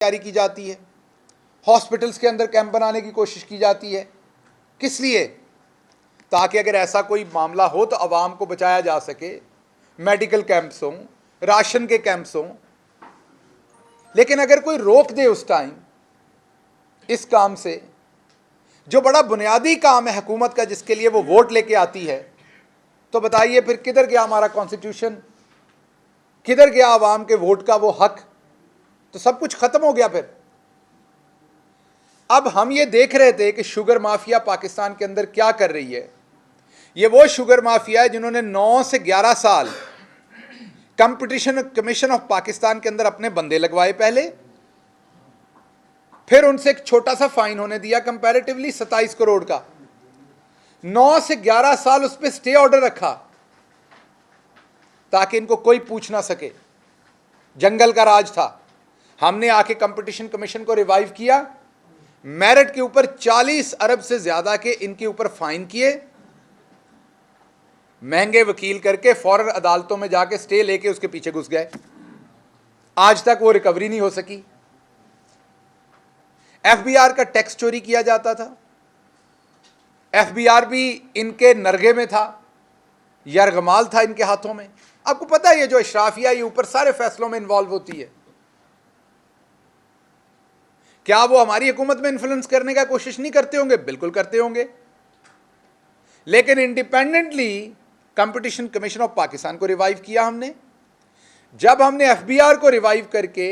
तैयारी की जाती है, हॉस्पिटल्स के अंदर कैंप बनाने की कोशिश की जाती है। किस लिए? ताकि अगर ऐसा कोई मामला हो तो आवाम को बचाया जा सके। मेडिकल कैंप्स हों, राशन के कैंप्स हों। लेकिन अगर कोई रोक दे उस टाइम इस काम से, जो बड़ा बुनियादी काम है हुकूमत का, जिसके लिए वो वोट लेके आती है, तो बताइए फिर किधर गया हमारा कॉन्स्टिट्यूशन? किधर गया आवाम के वोट का वो हक? तो सब कुछ खत्म हो गया फिर। अब हम ये देख रहे थे कि शुगर माफिया पाकिस्तान के अंदर क्या कर रही है। ये वो शुगर माफिया है जिन्होंने 9 से 11 साल कंपटीशन कमीशन ऑफ पाकिस्तान के अंदर अपने बंदे लगवाए पहले, फिर उनसे एक छोटा सा फाइन होने दिया कंपैरेटिवली 27 करोड़ का। 9 से 11 साल उस पर स्टे ऑर्डर रखा ताकि इनको कोई पूछ ना सके। जंगल का राज था। हमने आके कंपटीशन कमीशन को रिवाइव किया, मेरिट के ऊपर 40 अरब से ज्यादा के इनके ऊपर फाइन किए, महंगे वकील करके फौरन अदालतों में जाके स्टे लेके उसके पीछे घुस गए। आज तक वो रिकवरी नहीं हो सकी। एफबीआर का टैक्स चोरी किया जाता था। एफबीआर भी इनके नरगे में था, यरगमाल था इनके हाथों में। आपको पता है ये जो अशराफिया ये ऊपर सारे फैसलों में इन्वॉल्व होती है। क्या वो हमारी हुकूमत में इन्फ्लुएंस करने का कोशिश नहीं करते होंगे? बिल्कुल करते होंगे। लेकिन independently competition commission of Pakistan को रिवाइव किया हमने। जब हमने एफबीआर को रिवाइव करके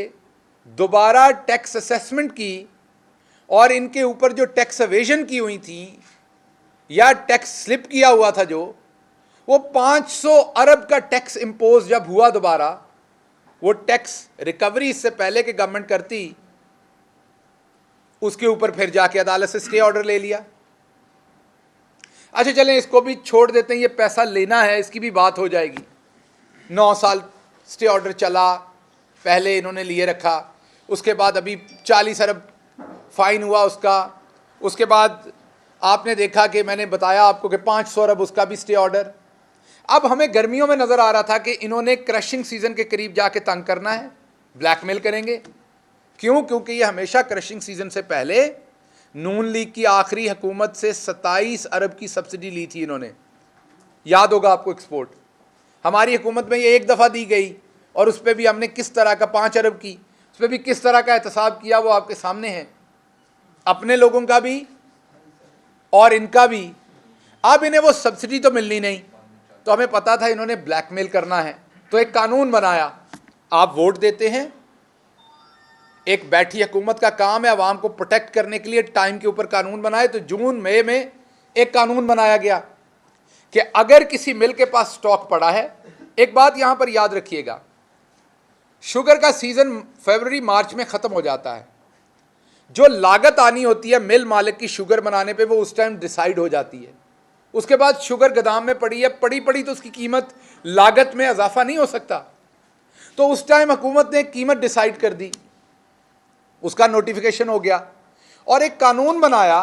दोबारा टैक्स असेसमेंट की और इनके ऊपर जो टैक्स एवेजन की हुई थी या टैक्स स्लिप किया हुआ था, जो वो 500 अरब का टैक्स इंपोज जब हुआ दोबारा, वो टैक्स रिकवरी इससे पहले कि गवर्नमेंट करती, उसके ऊपर फिर जाके अदालत से स्टे ऑर्डर ले लिया। अच्छा चलें, इसको भी छोड़ देते हैं, ये पैसा लेना है, इसकी भी बात हो जाएगी। 9 साल स्टे ऑर्डर चला, पहले इन्होंने लिए रखा, उसके बाद अभी 40 अरब फाइन हुआ उसका, उसके बाद आपने देखा कि मैंने बताया आपको कि 500 अरब उसका भी स्टे ऑर्डर। अब हमें गर्मियों में नजर आ रहा था कि इन्होंने क्रशिंग सीजन के करीब जाके तंग करना है, ब्लैकमेल करेंगे। क्यों? क्योंकि ये हमेशा क्रशिंग सीजन से पहले नून लीग की आखिरी हुकूमत से 27 अरब की सब्सिडी ली थी इन्होंने, याद होगा आपको। एक्सपोर्ट हमारी हुकूमत में ये एक दफ़ा दी गई और उस पर भी हमने किस तरह का 5 अरब की, उस पर भी किस तरह का एहतसाब किया वो आपके सामने है, अपने लोगों का भी और इनका भी। अब इन्हें वो सब्सिडी तो मिलनी नहीं, तो हमें पता था इन्होंने ब्लैकमेल करना है, तो एक कानून बनाया। आप वोट देते हैं, एक बैठी हुकूमत का काम है आवाम को प्रोटेक्ट करने के लिए टाइम के ऊपर कानून बनाए। तो जून मई में एक कानून बनाया गया कि अगर किसी मिल के पास स्टॉक पड़ा है, एक बात यहां पर याद रखिएगा, शुगर का सीजन फरवरी मार्च में खत्म हो जाता है। जो लागत आनी होती है मिल मालिक की शुगर बनाने पे, वो उस टाइम डिसाइड हो जाती है। उसके बाद शुगर गोदाम में पड़ी है, पड़ी तो उसकी कीमत लागत में इजाफा नहीं हो सकता। तो उस टाइम हुकूमत ने कीमत डिसाइड कर दी, उसका नोटिफिकेशन हो गया और एक कानून बनाया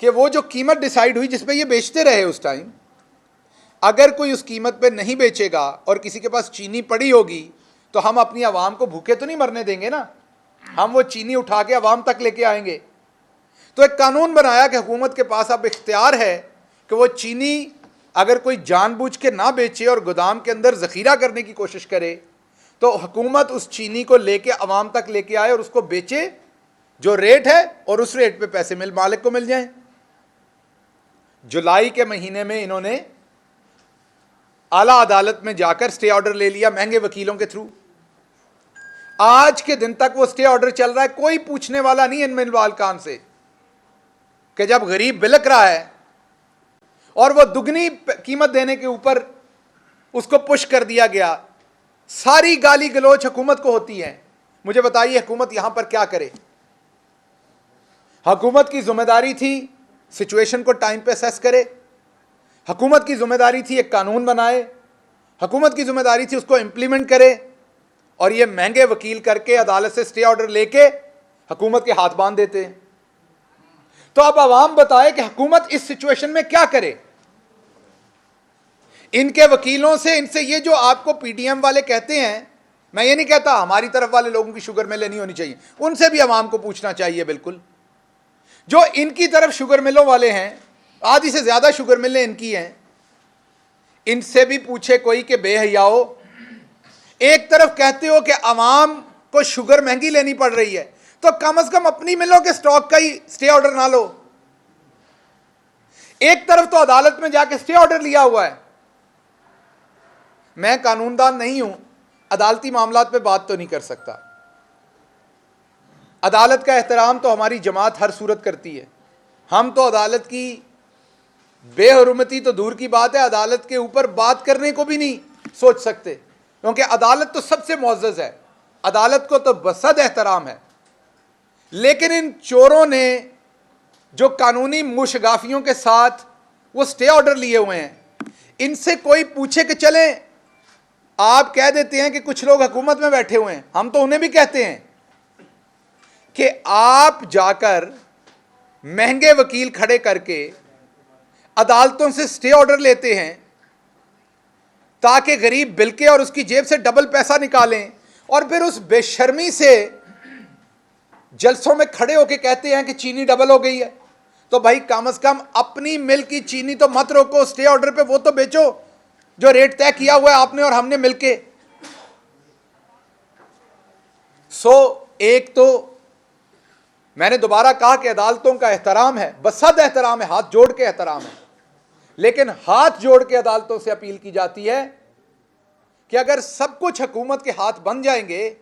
कि वो जो कीमत डिसाइड हुई जिस पे ये बेचते रहे उस टाइम, अगर कोई उस कीमत पे नहीं बेचेगा और किसी के पास चीनी पड़ी होगी तो हम अपनी आवाम को भूखे तो नहीं मरने देंगे ना, हम वो चीनी उठा के आवाम तक लेके आएंगे। तो एक कानून बनाया कि हुकूमत के पास अब इख्तियार है कि वो चीनी अगर कोई जानबूझ के ना बेचे और गोदाम के अंदर जखीरा करने की कोशिश करे, तो हुकूमत उस चीनी को लेके अवाम तक लेके आए और उसको बेचे जो रेट है, और उस रेट पे पैसे मिल मालिक को मिल जाएं। जुलाई के महीने में इन्होंने आला अदालत में जाकर स्टे ऑर्डर ले लिया महंगे वकीलों के थ्रू। आज के दिन तक वो स्टे ऑर्डर चल रहा है, कोई पूछने वाला नहीं इन मिल मालिकान से कि जब गरीब बिलक रहा है और वो दुगनी कीमत देने के ऊपर उसको पुश कर दिया गया। सारी गाली गलोच हुकूमत को होती है। मुझे बताइए हुकूमत यहां पर क्या करे? हुकूमत की जिम्मेदारी थी सिचुएशन को टाइम पे असेस करे, हुकूमत की जिम्मेदारी थी एक कानून बनाए, हुकूमत की जिम्मेदारी थी उसको इंप्लीमेंट करे, और ये महंगे वकील करके अदालत से स्टे ऑर्डर लेके हुकूमत के हाथ बांध देते हैं। तो अब आवाम बताए कि हुकूमत इस सिचुएशन में क्या करे। इनके वकीलों से, इनसे ये जो आपको पीडीएम वाले कहते हैं मैं ये नहीं कहता हमारी तरफ वाले लोगों की शुगर मिलें नहीं होनी चाहिए, उनसे भी आवाम को पूछना चाहिए। बिल्कुल, जो इनकी तरफ शुगर मिलों वाले हैं, आधी से ज्यादा शुगर मिलें इनकी हैं, इनसे भी पूछे कोई कि बेहयाओ, एक तरफ कहते हो कि आवाम को शुगर महंगी लेनी पड़ रही है, तो कम से कम अपनी मिलों के स्टॉक का ही स्टे ऑर्डर ना लो। एक तरफ तो अदालत में जाके स्टे ऑर्डर लिया हुआ है। मैं कानूनदान नहीं हूं, अदालती मामलात पे बात तो नहीं कर सकता। अदालत का एहतराम तो हमारी जमात हर सूरत करती है। हम तो अदालत की बेहुरमती तो दूर की बात है, अदालत के ऊपर बात करने को भी नहीं सोच सकते, क्योंकि अदालत तो सबसे मुअज़्ज़ज़ है, अदालत को तो बसद एहतराम है। लेकिन इन चोरों ने जो कानूनी मुशगाफियों के साथ वो स्टे ऑर्डर लिए हुए हैं, इनसे कोई पूछे कि चलें, आप कह देते हैं कि कुछ लोग हुकूमत में बैठे हुए हैं, हम तो उन्हें भी कहते हैं कि आप जाकर महंगे वकील खड़े करके अदालतों से स्टे ऑर्डर लेते हैं ताकि गरीब बिल्के और उसकी जेब से डबल पैसा निकालें, और फिर उस बेशर्मी से जलसों में खड़े होकर कहते हैं कि चीनी डबल हो गई है। तो भाई कम से कम अपनी मिल की चीनी तो मत रोको, स्टे ऑर्डर पे वो तो बेचो जो रेट तय किया हुआ है आपने और हमने मिलके। एक तो मैंने दोबारा कहा कि अदालतों का एहतराम है, बसद एहतराम है, हाथ जोड़ के एहतराम है, लेकिन हाथ जोड़ के अदालतों से अपील की जाती है कि अगर सब कुछ हुकूमत के हाथ बन जाएंगे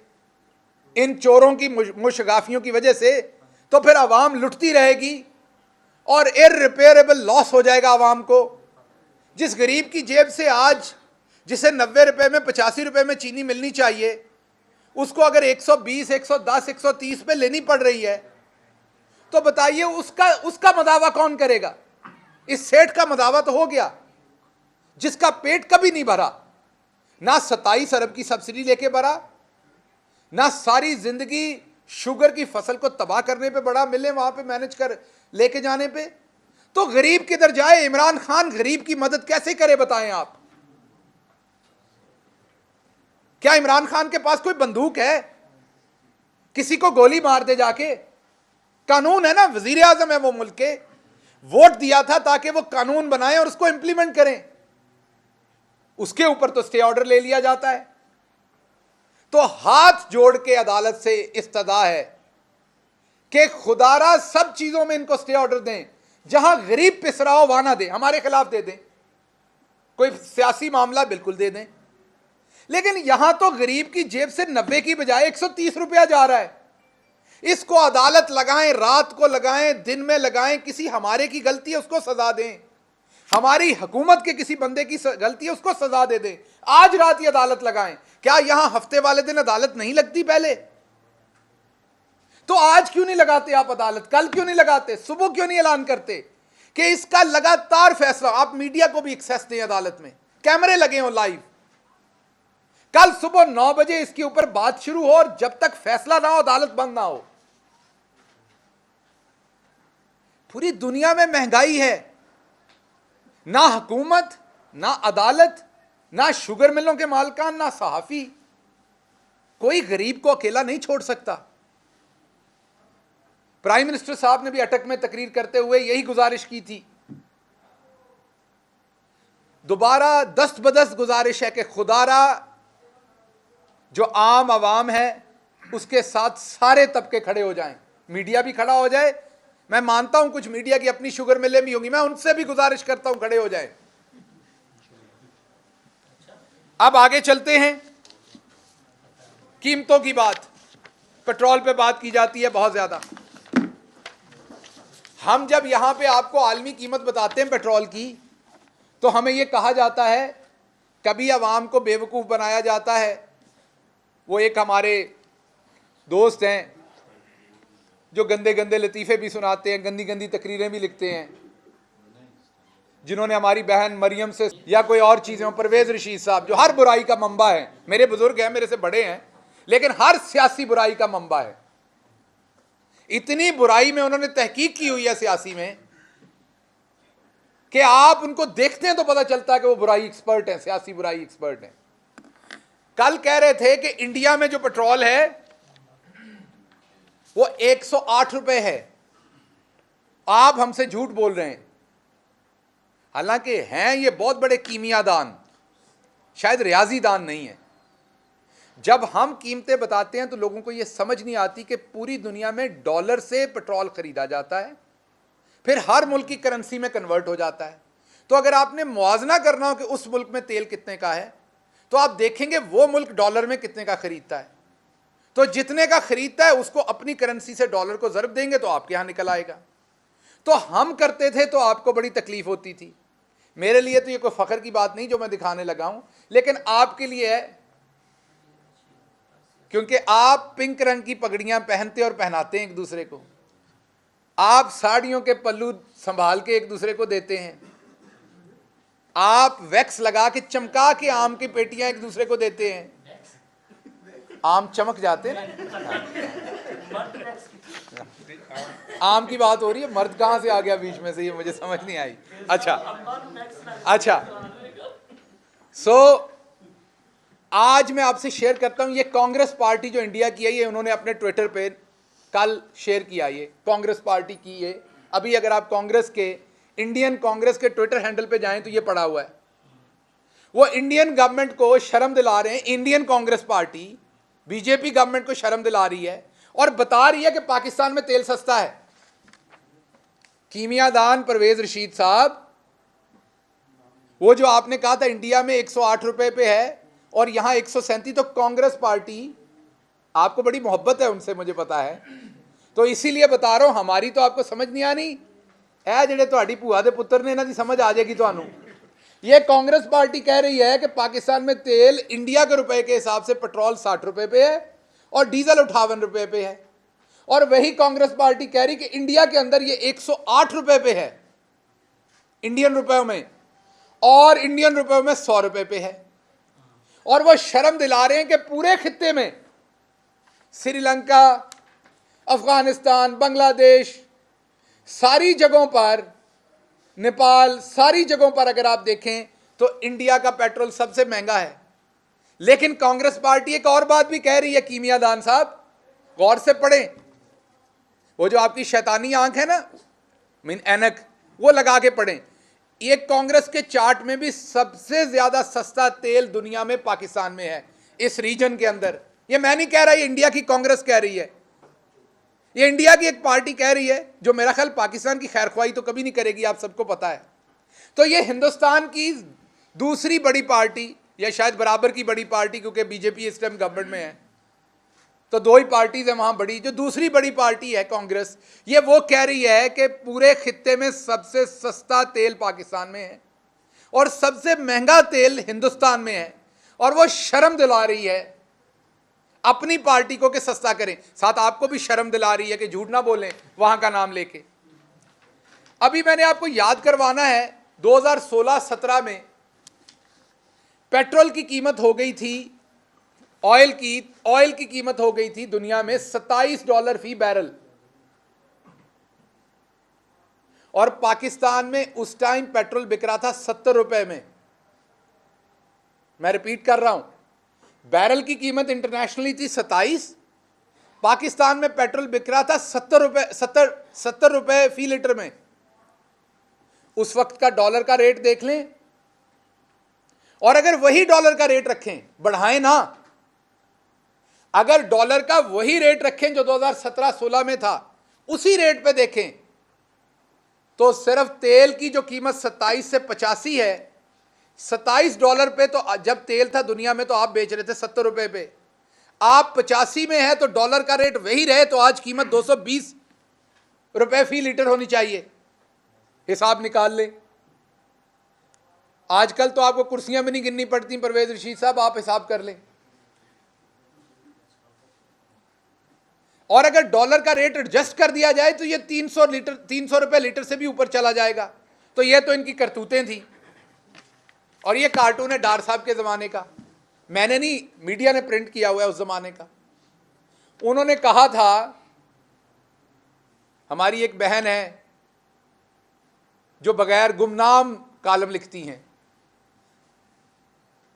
इन चोरों की मुशगाफियों की वजह से, तो फिर आवाम लुटती रहेगी और इररिपेयरेबल लॉस हो जाएगा आवाम को। जिस गरीब की जेब से आज जिसे 90 रुपए में 85 रुपए में चीनी मिलनी चाहिए, उसको अगर 120, 110, 130 पे लेनी पड़ रही है, तो बताइए उसका मदावा कौन करेगा? इस सेठ का मदावा तो हो गया जिसका पेट कभी नहीं भरा, ना 27 अरब की सब्सिडी लेके भरा, ना सारी जिंदगी शुगर की फसल को तबाह करने पे बड़ा, मिले वहां पे मैनेज कर लेके जाने पे। तो गरीब किधर जाए? इमरान खान गरीब की मदद कैसे करे बताएं आप? क्या इमरान खान के पास कोई बंदूक है? किसी को गोली मार दे जाके? कानून है ना, वजीर आजम है वो मुल्क के, वोट दिया था ताकि वो कानून बनाएं और उसको इंप्लीमेंट करें, उसके ऊपर तो स्टे ऑर्डर ले लिया जाता है। तो हाथ जोड़ के अदालत से इस्तदा है कि खुदारा सब चीजों में इनको स्टे ऑर्डर दें, जहां गरीब पिसरा हो वहां ना दें, हमारे खिलाफ दे दें, कोई सियासी मामला बिल्कुल दे दें, लेकिन यहां तो गरीब की जेब से 90 की बजाय 130 रुपया जा रहा है। इसको अदालत लगाएं, रात को लगाएं, दिन में लगाएं, किसी हमारे की गलती है उसको सजा दें, हमारी हुकूमत के किसी बंदे की गलती है उसको सजा दे दें, आज रात ही अदालत लगाएं। क्या यहां हफ्ते वाले दिन अदालत नहीं लगती पहले? तो आज क्यों नहीं लगाते आप अदालत? कल क्यों नहीं लगाते? सुबह क्यों नहीं ऐलान करते कि इसका लगातार फैसला? आप मीडिया को भी एक्सेस दें, अदालत में कैमरे लगे हो लाइव, कल सुबह 9 बजे इसके ऊपर बात शुरू हो और जब तक फैसला ना हो अदालत बंद ना हो। पूरी दुनिया में महंगाई है, ना हुकूमत, ना अदालत, ना शुगर मिलों के मालकान, ना सहाफी, कोई गरीब को अकेला नहीं छोड़ सकता। प्राइम मिनिस्टर साहब ने भी अटक में तकरीर करते हुए यही गुजारिश की थी। दोबारा दस्त बदस्त गुजारिश है कि खुदारा जो आम आवाम है उसके साथ सारे तबके खड़े हो जाएं, मीडिया भी खड़ा हो जाए। मैं मानता हूं कुछ मीडिया की अपनी शुगर मिलें भी होंगी, मैं उनसे भी गुजारिश करता हूं खड़े हो जाएं। अब आगे चलते हैं, कीमतों की बात, पेट्रोल पे बात की जाती है बहुत ज्यादा। हम जब यहां पे आपको आलमी कीमत बताते हैं पेट्रोल की, तो हमें यह कहा जाता है, कभी अवाम को बेवकूफ बनाया जाता है। वो एक हमारे दोस्त हैं जो गंदे गंदे लतीफ़े भी सुनाते हैं, गंदी गंदी तकरीरें भी लिखते हैं, जिन्होंने हमारी बहन मरियम से या कोई और चीज़ें, परवेज़ रशीद साहब जो हर बुराई का मंबा है, मेरे बुजुर्ग हैं, मेरे से बड़े हैं, लेकिन हर सियासी बुराई का मंबा है। इतनी बुराई में उन्होंने तहकीक की हुई है सियासी में कि आप उनको देखते हैं तो पता चलता है कि वो बुराई एक्सपर्ट हैं, सियासी बुराई एक्सपर्ट हैं। कल कह रहे थे कि इंडिया में जो पेट्रोल है वो 108 रुपए है। आप हमसे झूठ बोल रहे हैं, हालांकि हैं ये बहुत बड़े कीमियादान, शायद रियाजी दान नहीं है। जब हम कीमतें बताते हैं तो लोगों को यह समझ नहीं आती कि पूरी दुनिया में डॉलर से पेट्रोल खरीदा जाता है, फिर हर मुल्क की करेंसी में कन्वर्ट हो जाता है। तो अगर आपने मुआवजा करना हो कि उस मुल्क में तेल कितने का है, तो आप देखेंगे वो मुल्क डॉलर में कितने का खरीदता है। तो जितने का खरीदता है उसको अपनी करेंसी से डॉलर को ज़रब देंगे तो आपके यहां निकल आएगा। तो हम करते थे तो आपको बड़ी तकलीफ होती थी। मेरे लिए तो ये कोई फख्र की बात नहीं जो मैं दिखाने लगा हूं, लेकिन आपके लिए है, क्योंकि आप पिंक रंग की पगड़ियां पहनते और पहनाते हैं एक दूसरे को, आप साड़ियों के पल्लू संभाल के एक दूसरे को देते हैं, आप वैक्स लगा के चमका के आम की पेटियां एक दूसरे को देते हैं। आम चमक जाते हैं, आम की बात हो रही है, मर्द कहां से आ गया बीच में से, ये मुझे समझ नहीं आई। अच्छा सो आज मैं आपसे शेयर करता हूं, ये कांग्रेस पार्टी जो इंडिया की है, ये उन्होंने अपने ट्विटर पे कल शेयर किया। ये कांग्रेस पार्टी की, ये अभी अगर आप कांग्रेस के, इंडियन कांग्रेस के ट्विटर हैंडल पे जाएं तो ये पड़ा हुआ है। वो इंडियन गवर्नमेंट को शर्म दिला रहे हैं, Indian Congress party BJP government को शर्म दिला रही है और बता रही है कि पाकिस्तान में तेल सस्ता है। कीमियादान परवेज रशीद साहब, वो जो आपने कहा था इंडिया में 108 रुपए पे है और यहां 137, तो कांग्रेस पार्टी, आपको बड़ी मोहब्बत है उनसे, मुझे पता है, तो इसीलिए बता रहा हूं, हमारी तो आपको समझ नहीं आनी है, जेडे तुहाडी भूआ दे पुत्र ने, इन्हां दी समझ आ जाएगी तुहानू। ये कांग्रेस पार्टी कह रही है कि पाकिस्तान में तेल इंडिया के रुपए के हिसाब से पेट्रोल 60 रुपए पे है और डीजल 58 रुपए पे है, और वही कांग्रेस पार्टी कह रही कि इंडिया के अंदर ये 108 रुपए पे है इंडियन रुपयों में, और इंडियन रुपयों में 100 रुपए पे है। और वो शर्म दिला रहे हैं कि पूरे खित्ते में, श्रीलंका, अफगानिस्तान, बांग्लादेश, सारी जगहों पर, नेपाल, सारी जगहों पर अगर आप देखें तो इंडिया का पेट्रोल सबसे महंगा है। लेकिन कांग्रेस पार्टी एक और बात भी कह रही है, कीमियादान साहब गौर से पढ़ें, वो जो आपकी शैतानी आंख है ना, मीन ऐनक, वो लगा के पढ़ें। ये कांग्रेस के चार्ट में भी सबसे ज्यादा सस्ता तेल दुनिया में पाकिस्तान में है, इस रीजन के अंदर। ये मैं नहीं कह रहा, ये इंडिया की कांग्रेस कह रही है, ये इंडिया की एक पार्टी कह रही है, जो मेरा ख्याल पाकिस्तान की खैरख्वाही तो कभी नहीं करेगी, आप सबको पता है। तो ये हिंदुस्तान की दूसरी बड़ी पार्टी, या शायद बराबर की बड़ी पार्टी, क्योंकि बीजेपी इस टाइम गवर्नमेंट में है, तो दो ही पार्टीज है वहां बड़ी, जो दूसरी बड़ी पार्टी है कांग्रेस, ये वो कह रही है कि पूरे खित्ते में सबसे सस्ता तेल पाकिस्तान में है और सबसे महंगा तेल हिंदुस्तान में है, और वो शर्म दिला रही है अपनी पार्टी को कि सस्ता करें, साथ आपको भी शर्म दिला रही है कि झूठ ना बोलें वहां का नाम लेके। अभी मैंने आपको याद करवाना है, 2016-17 में पेट्रोल की कीमत हो गई थी, ऑयल की कीमत हो गई थी दुनिया में $27 फी बैरल, और पाकिस्तान में उस टाइम पेट्रोल बिक रहा था 70 रुपए में। मैं रिपीट कर रहा हूं, बैरल की कीमत इंटरनेशनली थी 27, पाकिस्तान में पेट्रोल बिक रहा था 70 रुपए फी लीटर में। उस वक्त का डॉलर का रेट देख लें, और अगर वही डॉलर का रेट रखें, बढ़ाएं ना, अगर डॉलर का वही रेट रखें जो 2017-16 में था, उसी रेट पे देखें, तो सिर्फ तेल की जो कीमत 27 से 85 है, $27 पे तो जब तेल था दुनिया में तो आप बेच रहे थे 70 रुपए पे, आप 85 में है तो डॉलर का रेट वही रहे तो आज कीमत 220 रुपए फी लीटर होनी चाहिए। हिसाब निकाल ले, आजकल तो आपको कुर्सियां भी नहीं गिननी पड़ती परवेज रशीद साहब, आप हिसाब कर लें। और अगर डॉलर का रेट एडजस्ट कर दिया जाए तो ये 300 रुपए लीटर से भी ऊपर चला जाएगा। तो ये तो इनकी करतूतें थी, और ये कार्टून है डार साहब के ज़माने का, मैंने नहीं, मीडिया ने प्रिंट किया हुआ है उस ज़माने का। उन्होंने कहा था, हमारी एक बहन है जो बगैर गुमनाम कालम लिखती हैं,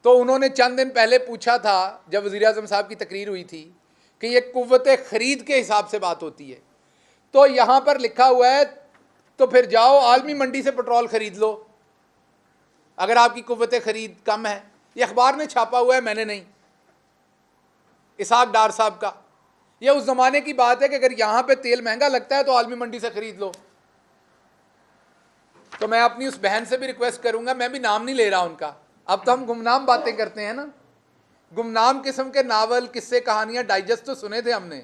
तो उन्होंने चंद दिन पहले पूछा था जब वज़ीर आज़म साहब की तकरीर हुई थी कि ये कुव्वत ख़रीद के हिसाब से बात होती है, तो यहाँ पर लिखा हुआ है तो फिर जाओ आलमी मंडी से पेट्रोल ख़रीद लो अगर आपकी कुव्वत ख़रीद कम है। ये अखबार में छापा हुआ है, मैंने नहीं, इसहाक डार साहब का। ये उस ज़माने की बात है कि अगर यहाँ पे तेल महंगा लगता है तो आलमी मंडी से ख़रीद लो। तो मैं अपनी उस बहन से भी रिक्वेस्ट करूँगा, मैं भी नाम नहीं ले रहा उनका, अब तो हम गुमनाम बातें करते हैं ना, गुमनाम किस्म के नावल, किस्से, कहानियाँ, डाइजेस्ट तो सुने थे हमने,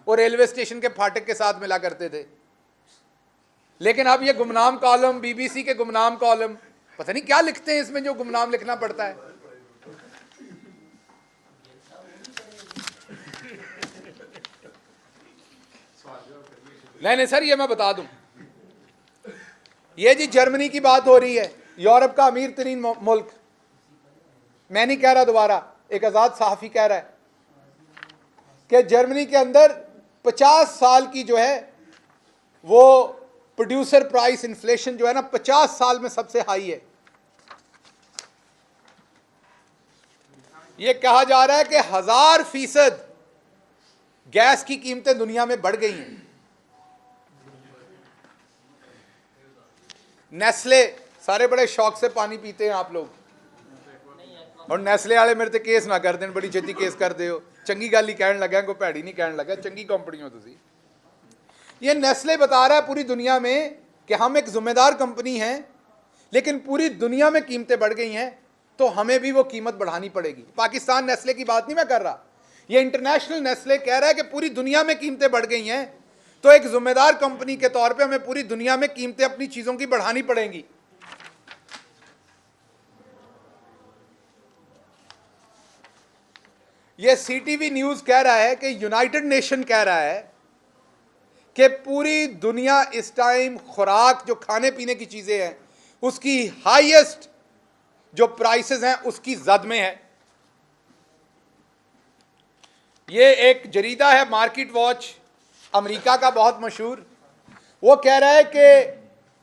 वो रेलवे स्टेशन के फाटक के साथ मिला करते थे। लेकिन अब ये गुमनाम कॉलम, बीबीसी के गुमनाम कॉलम, पता नहीं क्या लिखते हैं इसमें जो गुमनाम लिखना पड़ता है। नहीं सर, ये मैं बता दूं, ये जी जर्मनी की बात हो रही है, यूरोप का अमीर तरीन मुल्क, मैं नहीं कह रहा, दोबारा एक आज़ाद सहाफ़ी कह रहा है कि जर्मनी के अंदर 50 साल की जो है वो प्रोड्यूसर प्राइस इन्फ्लेशन जो है ना 50 साल में सबसे हाई है। ये कहा जा रहा है कि 1000% गैस की कीमतें दुनिया में बढ़ गई हैं। नेस्ले, सारे बड़े शौक से पानी पीते हैं आप लोग, और नेस्ले वाले मेरे ते केस ना कर दें, बड़ी छेती केस कर दे हो, चंगी गल ही कहन लगा, कोई भैड़ी नहीं कहन लगा, चंगी कंपनी हो तुसी। ये नेस्ले बता रहा है पूरी दुनिया में कि हम एक जिम्मेदार कंपनी हैं, लेकिन पूरी दुनिया में कीमतें बढ़ गई हैं तो हमें भी वो कीमत बढ़ानी पड़ेगी। पाकिस्तान नेस्ले की बात नहीं मैं कर रहा, ये इंटरनेशनल नेस्ले कह रहा है कि पूरी दुनिया में कीमतें बढ़ गई हैं तो एक जिम्मेदार कंपनी के तौर पे हमें पूरी दुनिया में कीमतें अपनी चीज़ों की बढ़ानी पड़ेंगी। ये सीटीवी न्यूज़ कह रहा है कि यूनाइटेड नेशन कह रहा है कि पूरी दुनिया इस टाइम खुराक, जो खाने पीने की चीज़ें हैं, उसकी हाईएस्ट जो प्राइसेस हैं उसकी जद में है। ये एक जरीदा है मार्केट वॉच, अमेरिका का बहुत मशहूर, वो कह रहा है कि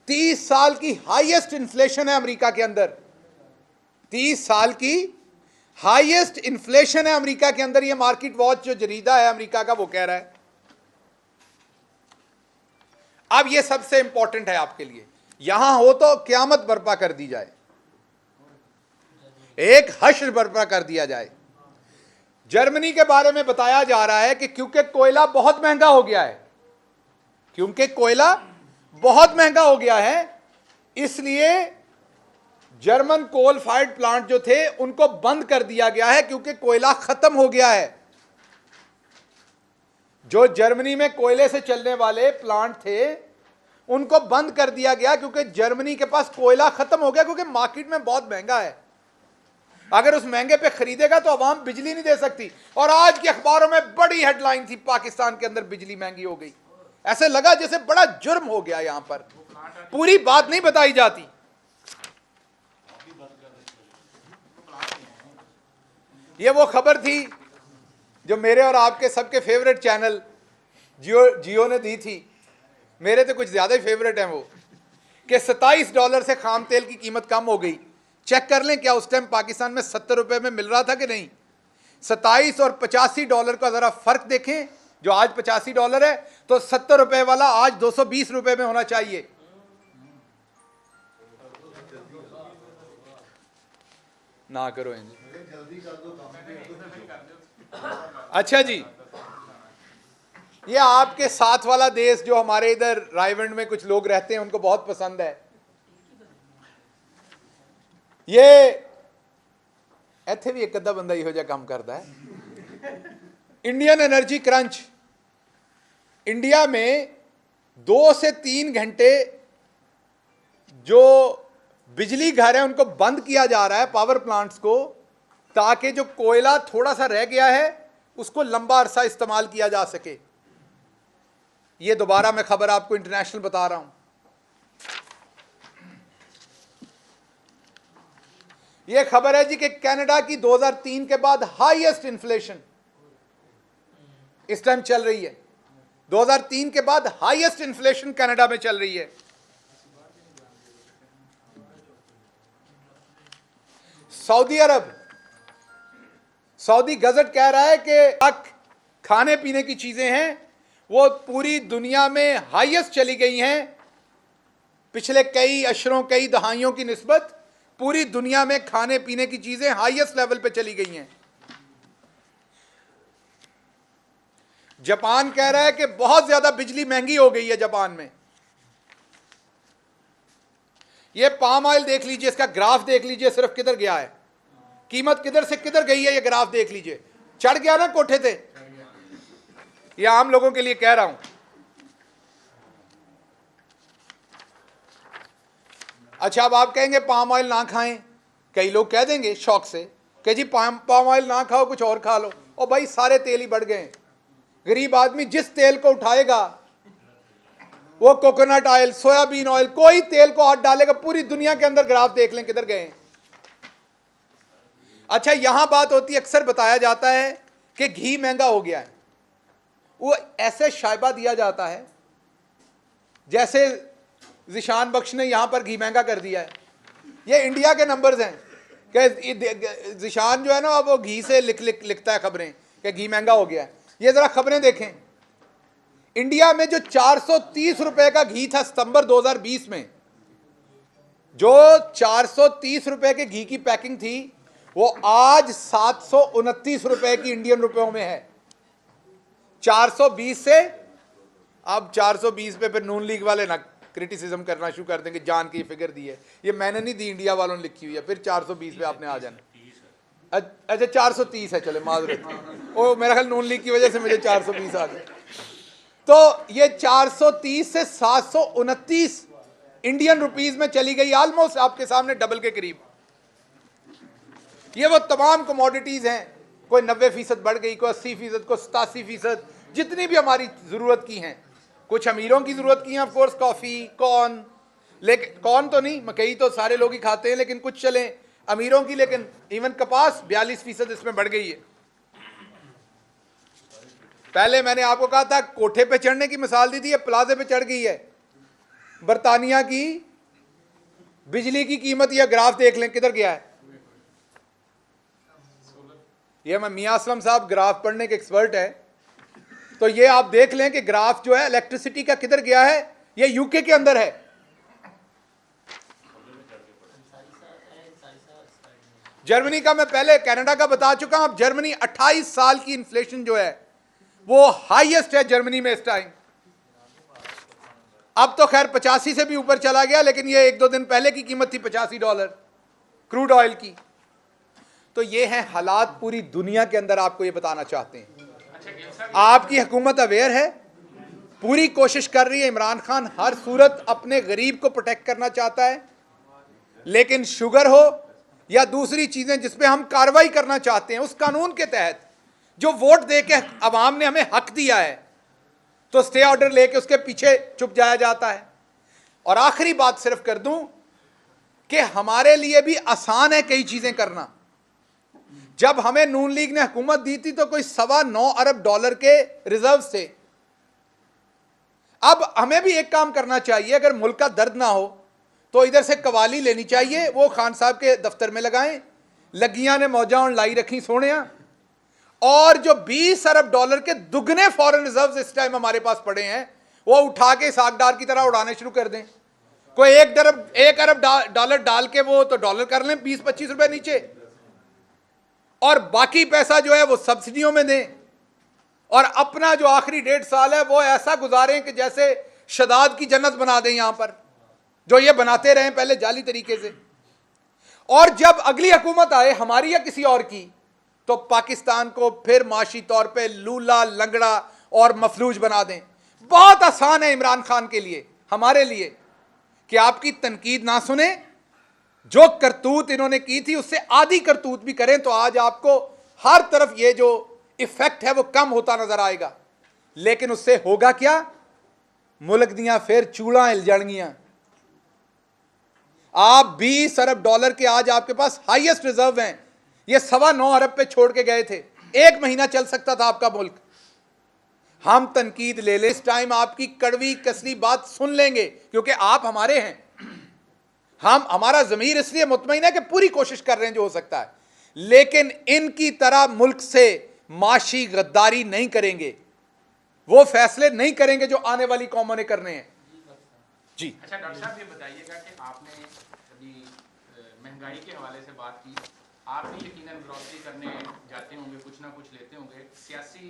30 साल की हाईएस्ट इन्फ्लेशन है अमेरिका के अंदर, 30 साल की हाईएस्ट इन्फ्लेशन है अमेरिका के अंदर। ये मार्केट वॉच जो जरीदा है अमेरिका का वो कह रहा है। अब ये सबसे इंपॉर्टेंट है आपके लिए, यहां हो तो क़यामत बर्पा कर दी जाए, एक हश्र बर्पा कर दिया जाए। जर्मनी के बारे में बताया जा रहा है कि क्योंकि कोयला बहुत महंगा हो गया है, क्योंकि कोयला बहुत महंगा हो गया है, इसलिए जर्मन कोल फायर्ड प्लांट जो थे उनको बंद कर दिया गया है, क्योंकि कोयला खत्म हो गया है। जो जर्मनी में कोयले से चलने वाले प्लांट थे उनको बंद कर दिया गया क्योंकि जर्मनी के पास कोयला खत्म हो गया, क्योंकि मार्केट में बहुत महंगा है। अगर उस महंगे पे खरीदेगा तो अवाम बिजली नहीं दे सकती। और आज के अखबारों में बड़ी हेडलाइन थी, पाकिस्तान के अंदर बिजली महंगी हो गई, ऐसे लगा जैसे बड़ा जुर्म हो गया। यहां पर पूरी बात नहीं बताई जाती। ये वो खबर थी जो मेरे और आपके सबके फेवरेट चैनल जियो ने दी थी, मेरे तो कुछ ज़्यादा ही फेवरेट हैं वो, कि $27 से खाम तेल की कीमत कम हो गई। चेक कर लें क्या उस टाइम पाकिस्तान में 70 रुपये में मिल रहा था कि नहीं। 27 और $85 का ज़रा फ़र्क देखें, जो आज $85 है तो 70 रुपये वाला आज 220 रुपये में होना चाहिए। ना करो इंज। अच्छा जी, ये आपके साथ वाला देश जो हमारे इधर रायवंड में कुछ लोग रहते हैं उनको बहुत पसंद है, ये इत्थे भी एक अद्धा बंदा इहो जिहा काम करता है। इंडियन एनर्जी क्रंच, इंडिया में 2 से 3 घंटे जो बिजली घर है उनको बंद किया जा रहा है, पावर प्लांट्स को, ताकि जो कोयला थोड़ा सा रह गया है उसको लंबा अरसा इस्तेमाल किया जा सके। ये दोबारा मैं खबर आपको इंटरनेशनल बता रहा हूं। ये खबर है जी कि कनाडा की 2003 के बाद हाईएस्ट इन्फ्लेशन इस टाइम चल रही है। 2003 के बाद हाईएस्ट इन्फ्लेशन कनाडा में चल रही है। सऊदी अरब सऊदी गजट कह रहा है कि खाने पीने की चीजें हैं वो पूरी दुनिया में हाईएस्ट चली गई हैं पिछले कई अशरों कई दहाइयों की निस्बत। पूरी दुनिया में खाने पीने की चीजें हाईएस्ट लेवल पे चली गई हैं। जापान कह रहा है कि बहुत ज्यादा बिजली महंगी हो गई है जापान में। ये पाम ऑयल देख लीजिए, इसका ग्राफ देख लीजिए, सिर्फ किधर गया है, कीमत किधर से किधर गई है, ये ग्राफ देख लीजिए। चढ़ गया ना कोठे थे। ये आम लोगों के लिए कह रहा हूं। अच्छा, अब आप कहेंगे पाम ऑयल ना खाएं, कई लोग कह देंगे शौक से कि जी पाम ऑयल ना खाओ, कुछ और खा लो। और भाई सारे तेल ही बढ़ गए। गरीब आदमी जिस तेल को उठाएगा, वो कोकोनट ऑयल, सोयाबीन ऑयल, कोई तेल को हाथ डालेगा, पूरी दुनिया के अंदर ग्राफ देख लें किधर गए। अच्छा, यहां बात होती है, अक्सर बताया जाता है कि घी महंगा हो गया है। वो ऐसे शायबा दिया जाता है जैसे जिशान बख्श ने यहां पर घी महंगा कर दिया है। ये इंडिया के नंबर्स हैं कि जिशान जो है ना वो घी से लिखता है खबरें कि घी महंगा हो गया है। ये जरा खबरें देखें। इंडिया में जो 430 रुपए का घी था सितंबर 2020 में, जो 430 रुपए के घी की पैकिंग थी, वो आज 729 रुपए की इंडियन रुपयों में है। 420 से अब 420 पे फिर नून लीग वाले ना क्रिटिसिज्म करना शुरू कर देंगे, जान की फिगर दी है, ये मैंने नहीं दी, इंडिया वालों ने लिखी हुई है। फिर 420 पे आपने आ जाना। अच्छा 430 है, चले माजरत, ओ मेरा ख्याल नून लीग की वजह से मुझे 420 आ गया। तो ये 430 से 729 इंडियन रुपीस में चली गई, ऑलमोस्ट आपके सामने डबल के करीब। ये वो तमाम कमोडिटीज हैं, कोई 90% बढ़ गई, कोई 80%, कोई 87%, जितनी भी हमारी जरूरत की हैं। कुछ अमीरों की जरूरत की हैं, ऑफ कोर्स, कॉफी, कॉर्न, लेकिन कॉर्न तो नहीं, मकई तो सारे लोग ही खाते हैं, लेकिन कुछ चले अमीरों की। लेकिन इवन कपास 42% इसमें बढ़ गई है। पहले मैंने आपको कहा था कोठे पे चढ़ने की मिसाल दी थी, ये प्लाजे पे चढ़ गई है। बरतानिया की बिजली की कीमत, यह ग्राफ देख लें किधर गया है। ये मैं मियां असलम साहब ग्राफ पढ़ने के एक्सपर्ट है, तो ये आप देख लें कि ग्राफ जो है इलेक्ट्रिसिटी का किधर गया है। ये यूके के अंदर है। जर्मनी का मैं पहले कनाडा का बता चुका हूं। अब जर्मनी 28 साल की इन्फ्लेशन जो है वो हाईएस्ट है जर्मनी में इस टाइम। अब तो खैर 85 से भी ऊपर चला गया, लेकिन ये 1-2 दिन पहले की कीमत थी $85 क्रूड ऑयल की। तो ये हैं हालात पूरी दुनिया के अंदर। आपको ये बताना चाहते हैं, आपकी हुकूमत अवेयर है, पूरी कोशिश कर रही है। इमरान खान हर सूरत अपने गरीब को प्रोटेक्ट करना चाहता है, लेकिन शुगर हो या दूसरी चीजें जिस पे हम कार्रवाई करना चाहते हैं, उस कानून के तहत जो वोट दे के अवाम ने हमें हक दिया है, तो स्टे ऑर्डर लेके उसके पीछे चुप जाया जाता है। और आखिरी बात सिर्फ कर दूं कि हमारे लिए भी आसान है कई चीजें करना। जब हमें नून लीग ने हुकूमत दी थी तो कोई $9.25 अरब के रिजर्व थे। अब हमें भी एक काम करना चाहिए, अगर मुल्क का दर्द ना हो तो इधर से कवाली लेनी चाहिए, वो खान साहब के दफ्तर में लगाएं। लगियां ने मौजा और लाई रखी सोने, और जो $20 अरब के दुगने फॉरेन रिजर्व्स इस टाइम हमारे पास पड़े हैं, वो उठा के सागदार की तरह उड़ाने शुरू कर दें। कोई एक अरब डॉलर डाल के वो तो डॉलर कर लें 20-25 रुपए नीचे, और बाकी पैसा जो है वो सब्सिडियों में दें, और अपना जो आखिरी 1.5 साल है वो ऐसा गुजारें कि जैसे शदाद की जन्नत बना दें यहां पर, जो ये बनाते रहे पहले जाली तरीके से। और जब अगली हुकूमत आए, हमारी या किसी और की, तो पाकिस्तान को फिर माशी तौर पे लूला लंगड़ा और मफलूज बना दें। बहुत आसान है इमरान खान के लिए, हमारे लिए, कि आपकी तनकीद ना सुने, जो करतूत इन्होंने की थी उससे आधी करतूत भी करें, तो आज आपको हर तरफ ये जो इफेक्ट है वो कम होता नजर आएगा। लेकिन उससे होगा क्या? मुल्क दियां फिर चूड़ा हिल जाएंगियां। आप $20 अरब के आज आपके पास हाईएस्ट रिजर्व हैं। ये 9.25 अरब पे छोड़ के गए थे। 1 महीना चल सकता था आपका मुल्क। हम तनकीद ले ले, इस टाइम आपकी कड़वी कसरी बात सुन लेंगे, क्योंकि आप हमारे हैं। हमारा ज़मीर इसलिए मुतमईन है कि पूरी कोशिश कर रहे हैं जो हो सकता है। लेकिन इनकी तरह मुल्क से माशी गद्दारी नहीं करेंगे, वो फैसले नहीं करेंगे जो आने वाली कौमों ने करने हैं। जी अच्छा डॉक्टर साहब, ये बताइएगा कि आपने अभी महंगाई के हवाले से बात की, आप भी यकीनन ग्रॉसरी करने जाते होंगे, कुछ ना कुछ लेते होंगे। सियासी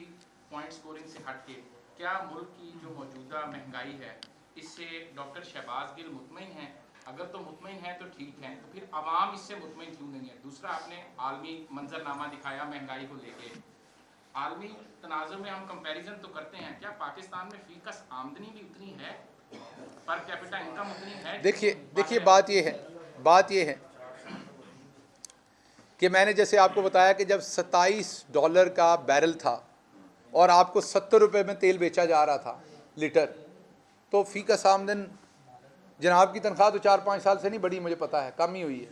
पॉइंट स्कोरिंग से हट के क्या मुल्क की जो मौजूदा महंगाई है इससे डॉक्टर शहबाज गिल मुतमईन हैं? अगर तो मुतमईन है तो ठीक है, तो फिर आवाम इससे मुतमईन क्यों नहीं है? दूसरा, आपने आलमी मंजरनामा दिखाया महंगाई को लेके। आलमी तनाज़ुर में हम कंपैरिजन तो करते हैं, क्या पाकिस्तान में फीकस आमदनी भी उतनी है, पर कैपिटा इनकम उतनी है? देखिए बात ये है कि मैंने जैसे आपको बताया कि जब $27 का बैरल था और आपको 70 रुपये में तेल बेचा जा रहा था लीटर, तो फीकस आमदन जनाब की तनख्वाह तो 4-5 साल से नहीं बढ़ी, मुझे पता है, कम ही हुई है।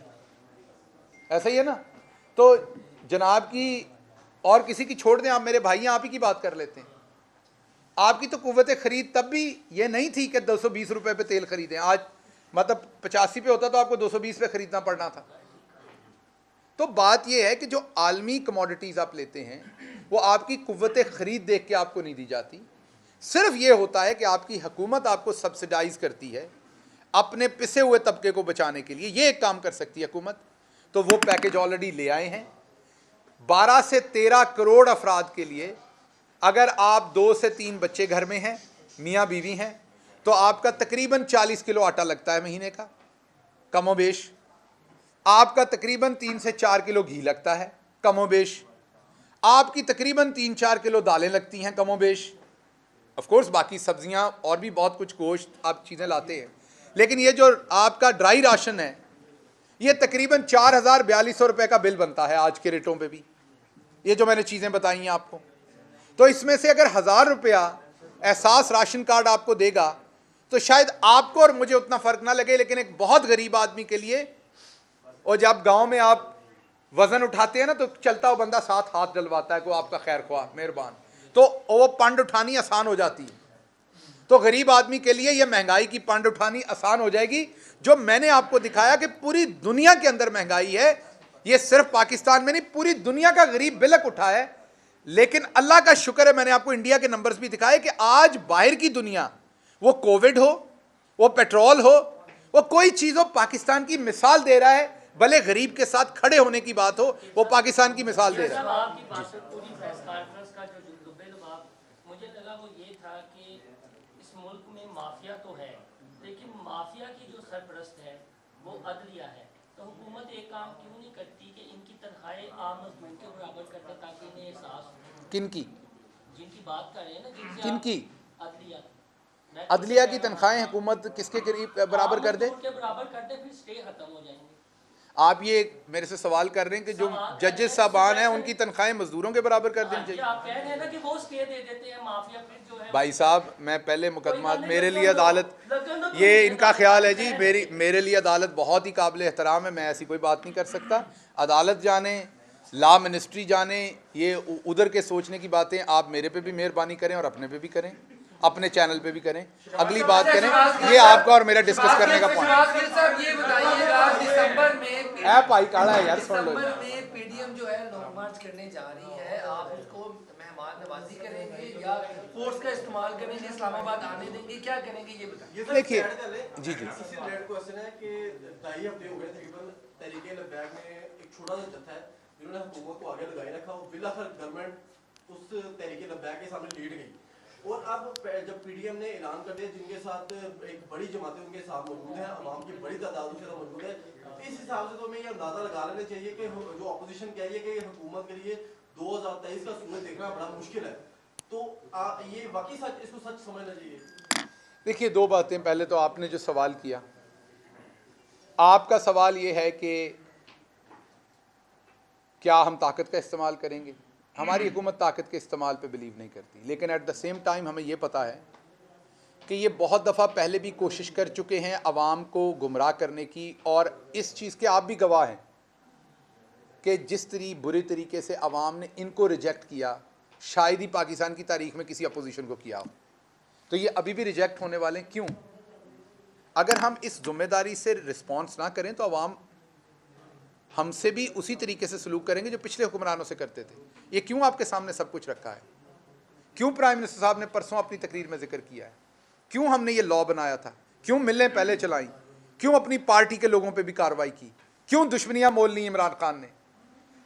ऐसा ही है ना? तो जनाब की और किसी की छोड़ दें, आप मेरे भाई हैं, आप ही की बात कर लेते हैं। आपकी तो कुव्वत ख़रीद तब भी ये नहीं थी कि 220 रुपये पे तेल खरीदें। आज मतलब 85 पे होता तो आपको 220 पे ख़रीदना पड़ना था। तो बात यह है कि जो आलमी कमोडिटीज़ आप लेते हैं वो आपकी कुव्वत ख़रीद देख के आपको नहीं दी जाती। सिर्फ ये होता है कि आपकी हुकूमत आपको सब्सिडाइज़ करती है अपने पिसे हुए तबके को बचाने के लिए। ये एक काम कर सकती है हुकूमत, तो वो पैकेज ऑलरेडी ले आए हैं। 12 से 13 करोड़ अफराद के लिए, अगर आप 2 से 3 बच्चे घर में हैं, मियाँ बीवी हैं, तो आपका तकरीबन 40 किलो आटा लगता है महीने का, कमोबेश। आपका तकरीबन 3 से 4 किलो घी लगता है, कमोबेश। आपकी तकरीबन 3-4 किलो दालें लगती हैं, कमोबेश। ऑफ कोर्स बाकी सब्जियां और भी बहुत कुछ, गोश्त, आप चीज़ें लाते हैं। लेकिन ये जो आपका ड्राई राशन है, ये तकरीबन 4,042 रुपये का बिल बनता है आज के रेटों पे भी, ये जो मैंने चीज़ें बताई हैं आपको। तो इसमें से अगर 1,000 रुपया एहसास राशन कार्ड आपको देगा तो शायद आपको और मुझे उतना फ़र्क ना लगे, लेकिन एक बहुत गरीब आदमी के लिए, और जब गांव में आप वज़न उठाते हैं ना तो चलता हुआ बंदा साथ हाथ डलवाता है, को आपका खैर ख्वाह, मेहरबान, तो वो पंड उठानी आसान हो जाती है। तो गरीब आदमी के लिए ये महंगाई की पंड उठानी आसान हो जाएगी। जो मैंने आपको दिखाया कि पूरी दुनिया के अंदर महंगाई है, ये सिर्फ पाकिस्तान में नहीं, पूरी दुनिया का गरीब बिलक उठा है। लेकिन अल्लाह का शुक्र है, मैंने आपको इंडिया के नंबर्स भी दिखाए कि आज बाहर की दुनिया, वो कोविड हो, वो पेट्रोल हो, वो कोई चीज़ हो, पाकिस्तान की मिसाल दे रहा है। भले गरीब के साथ खड़े होने की बात हो, वो पाकिस्तान की मिसाल दे रहा है। मुझे लगा वो ये था कि इस मुल्क में माफिया तो है, लेकिन माफिया की जो सरपरस्त है वो अदलिया है। तो हुकूमत एक काम क्यों नहीं करती कि इनकी तनख्वाहें आम मजदूर के बराबर कर दे, ताकि इन्हें एहसास, किनकी जिनकी बात कर रहे हैं ना, जिनसे किनकी अदलिया अदलिया की तनख्वाहें हुकूमत किसके करीब बराबर कर दे? के बराबर कर दे, फिर स्टे खत्म हो जाएंगे। आप ये मेरे से सवाल कर रहे हैं कि जो जजेस साहबान हैं उनकी तनख्वाहें मजदूरों के बराबर कर देनी चाहिए? आप कह रहे हैं ना कि वो स्टे दे देते हैं माफिया, फिर जो है भाई साहब, मैं पहले मुकदमा, मेरे लिए अदालत, ये इनका ख्याल है जी, मेरे लिए अदालत बहुत ही काबिल एहतराम है, मैं ऐसी कोई बात नहीं कर सकता। अदालत जाने, लॉ मिनिस्ट्री जाने, ये उधर के सोचने की बातें आप मेरे पे भी मेहरबानी करें और अपने पे भी करें, अपने चैनल पे भी करें, अगली बात करें। ये आपका और मेरा डिस्कस करने का पॉइंट है। भाई काला है यार, सुन लो। पीडीएम जो है लॉन्ग मार्च करने जा रही है, आप उसको मेहमान नवाजी करेंगे या फोर्स का इस्तेमाल करेंगे, इस्लामाबाद आने देंगे, क्या करेंगे ये बताइए। देखिए जी इसी रेड क्वेश्चन है कि 2.5 हफ्ते हो गए तकरीबन तहरीके लद्दाख में एक छोटा सा जत्था है जिन्होंने हुकूमत को आगे लगाए रखा, वो बिलाखिर गवर्नमेंट उस तहरीके लद्दाख के सामने लीड गई। और अब जब पीडीएम ने ऐलान कर दिया, जिनके साथ एक बड़ी जमातें उनके साथ मौजूद है, अवाम की बड़ी तादाद उनके साथ मौजूद है, इस हिसाब से तो हमें ये अंदाजा लगा लेना चाहिए कि जो अपोजिशन कह रही है कि हुकूमत के लिए 2023 का सूरज देखना बड़ा मुश्किल है, तो ये वाकई सच, इसको सच समझना चाहिए। देखिए, दो बातें। पहले तो आपने जो सवाल किया, आपका सवाल ये है कि क्या हम ताकत का इस्तेमाल करेंगे। हमारी हुकूमत ताकत के इस्तेमाल पे बिलीव नहीं करती, लेकिन एट द सेम टाइम हमें ये पता है कि ये बहुत दफ़ा पहले भी कोशिश कर चुके हैं अवाम को गुमराह करने की, और इस चीज़ के आप भी गवाह हैं कि जिस बुरी तरीके से अवाम ने इनको रिजेक्ट किया, शायद ही पाकिस्तान की तारीख में किसी अपोजिशन को किया हो। तो ये अभी भी रिजेक्ट होने वाले हैं। क्यों? अगर हम इस जिम्मेदारी से रिस्पॉन्स ना करें तो अवाम हमसे भी उसी तरीके से सलूक करेंगे जो पिछले हुक्मरानों से करते थे। ये क्यों आपके सामने सब कुछ रखा है? क्यों प्राइम मिनिस्टर साहब ने परसों अपनी तकरीर में जिक्र किया है? क्यों हमने ये लॉ बनाया था? क्यों मिलें पहले चलाई? क्यों अपनी पार्टी के लोगों पे भी कार्रवाई की? क्यों दुश्मनियां मोल ली इमरान खान ने?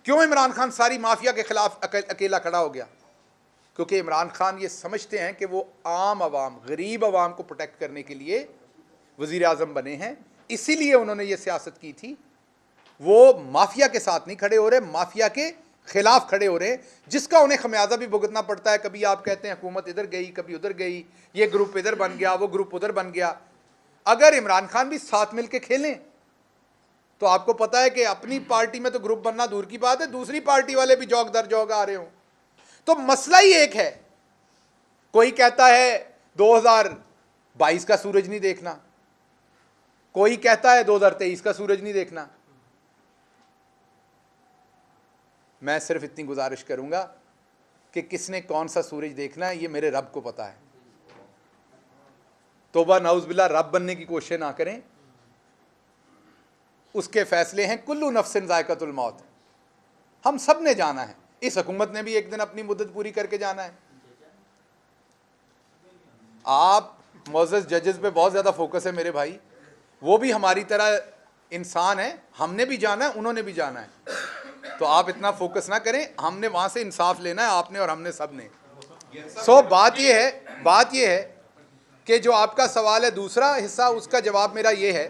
क्यों इमरान खान सारी माफिया के खिलाफ अकेला खड़ा हो गया? क्योंकि इमरान खान ये समझते हैं कि वो आम आवाम, गरीब आवाम को प्रोटेक्ट करने के लिए वज़ीर आज़म बने हैं, इसीलिए उन्होंने ये सियासत की थी। वो माफिया के साथ नहीं खड़े हो रहे, माफिया के खिलाफ खड़े हो रहे हैं, जिसका उन्हें खमियाजा भी भुगतना पड़ता है। कभी आप कहते हैं हुकूमत इधर गई, कभी उधर गई, ये ग्रुप इधर बन गया, वो ग्रुप उधर बन गया। अगर इमरान खान भी साथ मिल के खेलें तो आपको पता है कि अपनी पार्टी में तो ग्रुप बनना दूर की बात है, दूसरी पार्टी वाले भी जौक दर जौक आ रहे हों। तो मसला ही एक है। कोई कहता है 2022 का सूरज नहीं देखना, कोई कहता है 2023 का सूरज नहीं देखना। मैं सिर्फ इतनी गुजारिश करूंगा कि किसने कौन सा सूरज देखना है ये मेरे रब को पता है। तौबा नाउज़-बिल्लाह, रब बनने की कोशिश ना करें, उसके फैसले हैं। कुल्लू नफ्सिन ज़ायक़तुल मौत, हम सब ने जाना है। इस हुकूमत ने भी एक दिन अपनी मुद्दत पूरी करके जाना है। आप मोअज़्ज़ज़ जजेस पे बहुत ज़्यादा फोकस है मेरे भाई, वो भी हमारी तरह इंसान है, हमने भी जाना है, उन्होंने भी जाना है। तो आप इतना फोकस ना करें, हमने वहाँ से इंसाफ लेना है, आपने और हमने सब ने। बात ये है कि जो आपका सवाल है दूसरा हिस्सा, उसका जवाब मेरा ये है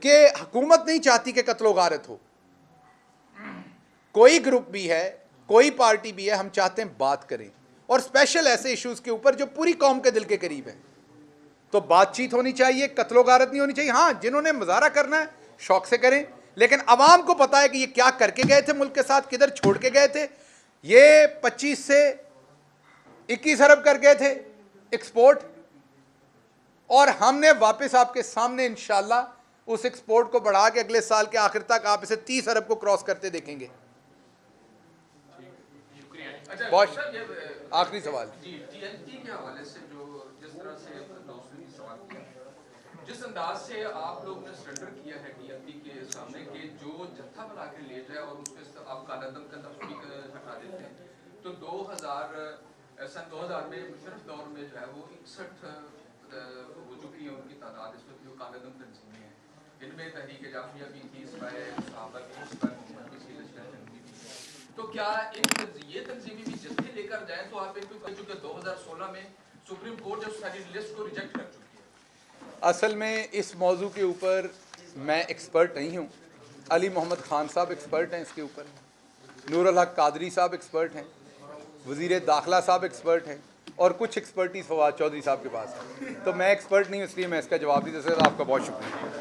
कि हुकूमत नहीं चाहती कि कत्लो गारत हो। कोई ग्रुप भी है, कोई पार्टी भी है, हम चाहते हैं बात करें, और स्पेशल ऐसे इश्यूज़ के ऊपर जो पूरी कौम के दिल के करीब है। तो बातचीत होनी चाहिए, कत्लो गारत नहीं होनी चाहिए। हाँ, जिन्होंने मुजाहरा करना है शौक से करें, लेकिन अवाम को पता है कि ये क्या करके गए थे मुल्क के साथ, किधर छोड़ के गए थे। ये 25 से 21 अरब कर गए थे एक्सपोर्ट, और हमने वापस आपके सामने इंशाल्लाह उस एक्सपोर्ट को बढ़ा के अगले साल के आखिर तक आप इसे 30 अरब को क्रॉस करते देखेंगे। बहुत आखिरी सवाल TNT के हवाले से जो जिस तरह से दोस्तों ने सवाल किया, जिस अंदाज से आप लोग ने सरेंडर किया है TNT के सामने कि जो जत्था बना के ले जाए और उस पर आप कालादम का लफ्ज़ भी हटा देते हैं, तो 2000 में मुशर्रफ दौर में जो है वो 61 हो चुकी है उनकी तादाद इस वक्त जो कालादम तंजीमें हैं। इनमें तहरीक जाफिया भी थी, सहाबा की, मोहम्मद की सी लश्कर जंगी भी। तो क्या ये तंजीमें भी जत्थे लेकर जाएं तो आप इनको कह चुके 2016 में सुप्रीम कोर्ट जो सारी लिस्ट को रिजेक्ट कर चुकी है। असल में इस मौजू के ऊपर मैं एक्सपर्ट नहीं हूँ। अली मोहम्मद खान साहब एक्सपर्ट हैं इसके ऊपर, नूरुल हक कादरी साहब एक्सपर्ट हैं, वज़ीर दाखिला साहब एक्सपर्ट हैं, और कुछ एक्सपर्टीज़ फवाद चौधरी साहब के पास है। तो मैं एक्सपर्ट नहीं हूँ, इसलिए मैं इसका जवाब नहीं दे सकता। आपका बहुत शुक्रिया।